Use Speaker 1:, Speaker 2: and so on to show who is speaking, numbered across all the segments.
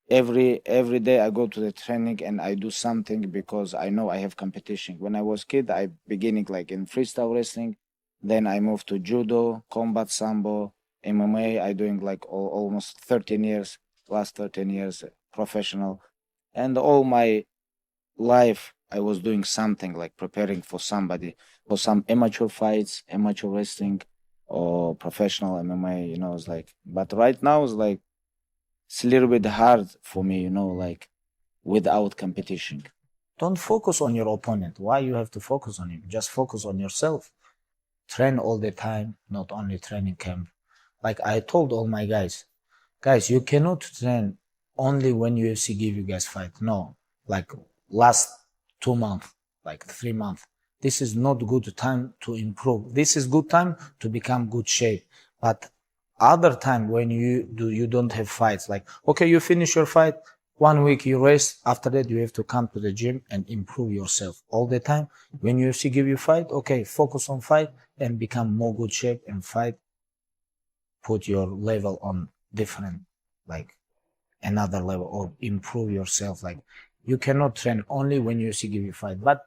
Speaker 1: Every day I go to the training and I do something because I know I have competition. When I was kid, I beginning like in freestyle wrestling, then I moved to judo, combat sambo, MMA. I doing like almost 13 years, last 13 years professional, and all my life I was doing something like preparing for somebody for some amateur fights, amateur wrestling, or professional MMA. It's like, but right now it's like it's a little bit hard for me, like without competition.
Speaker 2: Don't focus on your opponent. Why you have to focus on him? Just focus on yourself. Train all the time, not only training camp. Like I told all my guys, you cannot train only when UFC give you guys fight. No, like last 2 months, like 3 months. This is not good time to improve. This is good time to become good shape. But other time when you don't have fights, like okay, you finish your fight, 1 week you rest. After that, you have to come to the gym and improve yourself all the time. When UFC give you fight, okay, focus on fight and become more good shape and fight. Put your level on different, like another level, or improve yourself. Like you cannot train only when UFC give you fight. But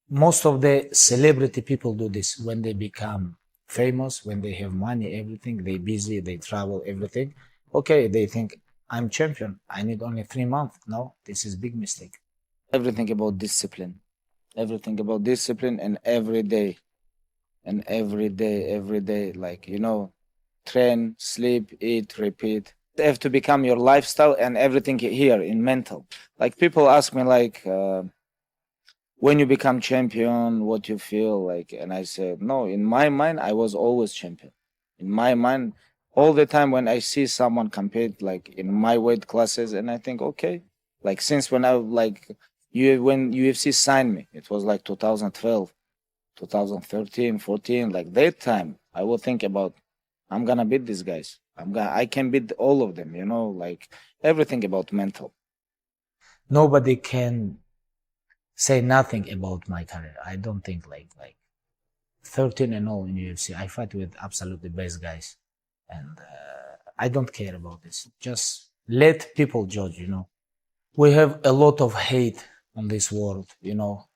Speaker 2: most of the celebrity people do this when they become famous, when they have money, everything. They busy, they travel, everything. Okay, they think I'm champion. I need only 3 months. No, this is big mistake.
Speaker 1: Everything about discipline. Everything about discipline and every day, like, train, sleep, eat, repeat. They have to become your lifestyle and everything here in mental. Like people ask me like, when you become champion, what you feel like, and I said, no, in my mind, I was always champion. In my mind, all the time when I see someone compete like in my weight classes, and I think, okay, like since when I like when UFC signed me, it was like 2012, 2013, 14, like that time, I would think about I'm gonna beat these guys. I can beat all of them, like everything about mental.
Speaker 2: Nobody can say nothing about my career. I don't think like 13-0 in UFC. I fight with absolutely best guys, and I don't care about this. Just let people judge. We have a lot of hate on this world.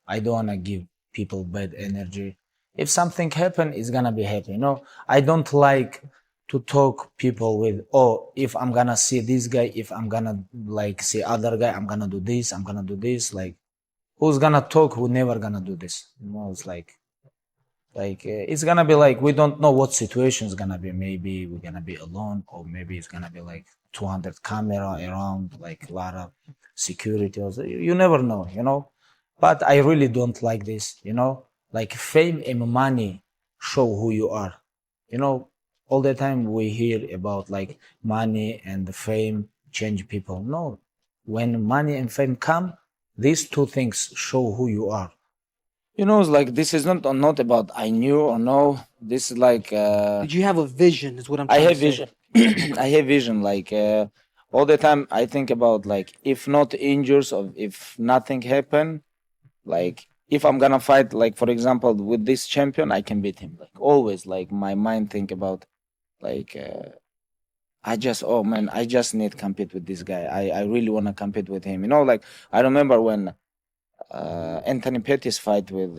Speaker 2: I don't wanna give people bad energy. If something happen, it's gonna be happen. I don't like to talk people with, oh, if I'm gonna see this guy, if I'm gonna like see other guy, I'm gonna do this, I'm gonna do this. Like, who's gonna talk? Who never gonna do this? It's like it's gonna be like we don't know what situation is gonna be. Maybe we're gonna be alone, or maybe it's gonna be like 200 camera around, like a lot of security. You never know. But I really don't like this. Like fame and money show who you are. You know, all the time we hear about like money and the fame change people. No, when money and fame come, these two things show who you are.
Speaker 1: It's like this is not about I knew or no. This is like
Speaker 3: Did you have a vision? Is what I'm
Speaker 1: I
Speaker 3: trying to
Speaker 1: have
Speaker 3: say.
Speaker 1: vision. I have vision. Like all the time, I think about like if not injuries or if nothing happen, like if I'm gonna fight, like for example, with this champion, I can beat him. Like always, like my mind think about like oh man, I just need compete with this guy. I really wanna compete with him. Like I remember when Anthony Pettis fight with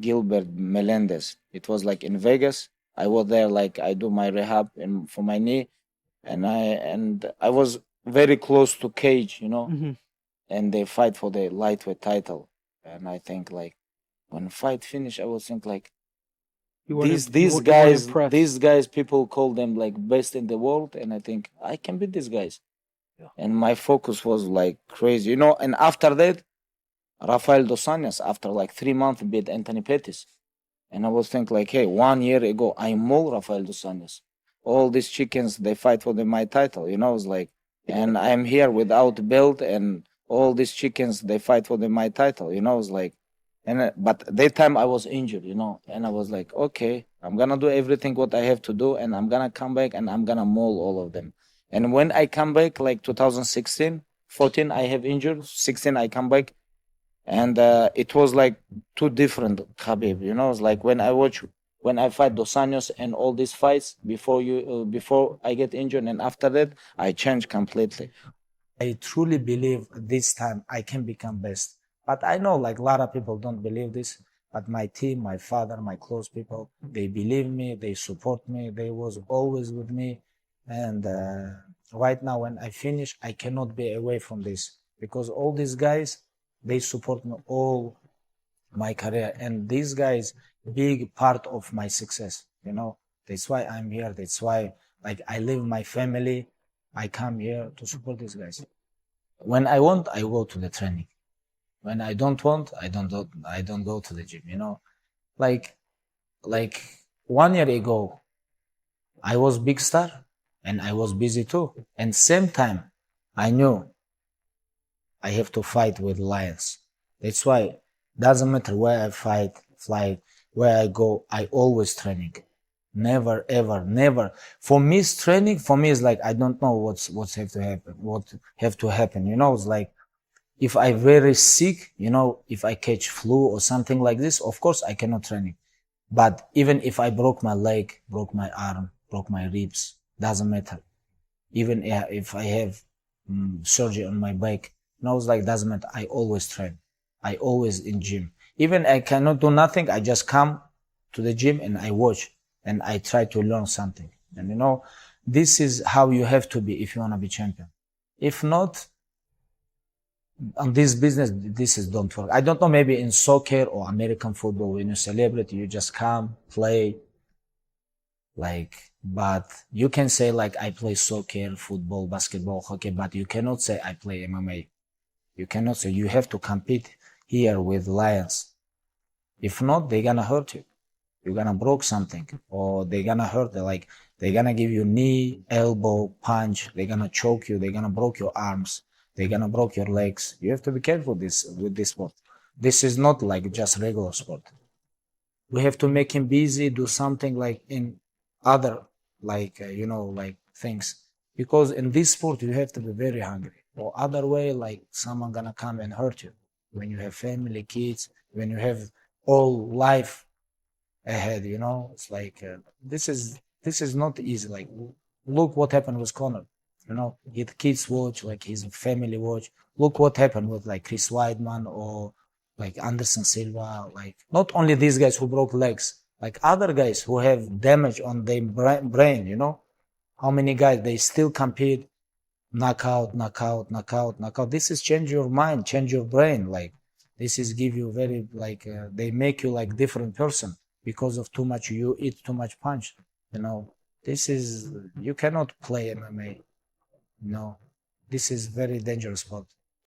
Speaker 1: Gilbert Melendez. It was like in Vegas. I was there, like I do my rehab for my knee, and I was very close to Cage,
Speaker 3: Hmm.
Speaker 1: and they fight for the lightweight title. And I think like when fight finish, I was think like
Speaker 3: You weren't
Speaker 1: these
Speaker 3: imp- you,
Speaker 1: these
Speaker 3: weren't- you weren't
Speaker 1: guys
Speaker 3: impressed.
Speaker 1: these guys people call them like best in the world, and I think I can beat these guys.
Speaker 3: Yeah.
Speaker 1: And my focus was like crazy. And after that, Rafael dos Anjos, after like 3 months, beat Anthony Pettis. And I was thinking like, hey, 1 year ago, I mauled Rafael dos Anjos. All these chickens, they fight for my title. It's like, and I'm here without belt, and all these chickens, they fight for my title. It's like, and but that time I was injured. And I was like, okay, I'm gonna do everything what I have to do, and I'm gonna come back, and I'm gonna maul all of them. And when I come back, like 2016, 14, I have injured. 16, I come back, and it was like two different Khabib. It's like when I fight Dos Anjos and all these fights before I get injured, and after that I changed completely.
Speaker 2: I truly believe this time I can become best. But I know like a lot of people don't believe this. But my team, my father, my close people, they believe me, they support me, they was always with me. And right now when I finish, I cannot be away from this because all these guys, they support me all my career. And these guys, big part of my success, you know. That's why I'm here. That's why like I leave my family. I come here to support these guys. When I want, I go to the training. When I don't want, I don't go to the gym, you know. Like like 1 year ago, I was big star and I was busy too. And same time, I knew I have to fight with lions. That's why doesn't matter where I fight, fly, where I go, I always training. Never, ever, never. For me, training for me is like I don't know what's have to happen, what have to happen. You know, it's like if I very sick, you know, if I catch flu or something like this, of course I cannot training. But even if I broke my leg, broke my arm, broke my ribs, doesn't matter. Even if I have surgery on my back, no, it's like doesn't matter. I always train. I always in gym. Even I cannot do nothing. I just come to the gym and I watch and I try to learn something. And you know, this is how you have to be if you want to be champion. If not, on this business, this is don't work. I don't know, maybe in soccer or American football, when you're celebrity, you just come, play, like, but you can say like, I play soccer, football, basketball, hockey, but you cannot say I play MMA. You cannot say, you have to compete here with lions. If not, they're gonna hurt you. You're gonna broke something or they're gonna hurt, like, they're gonna give you knee, elbow, punch, they're gonna choke you, they're gonna break your arms. They're gonna break your legs. You have to be careful with this sport. This is not like just regular sport. We have to make him busy, do something like in other, like, you know, like things. Because in this sport, you have to be very hungry. Or other way, like someone gonna come and hurt you. When you have family, kids, when you have all life ahead, you know, it's like, this is not easy. Like, look what happened with Conor. You know, his kids watch, like his family watch. Look what happened with like Chris Weidman or like Anderson Silva. Like not only these guys who broke legs, like other guys who have damage on their brain. You know, how many guys they still compete, knockout, knockout, knockout, knockout. This is change your mind, change your brain. Like this is give you very like they make you like different person because of too much you eat too much punch. You know, this is you cannot play MMA. No, this is very dangerous sport.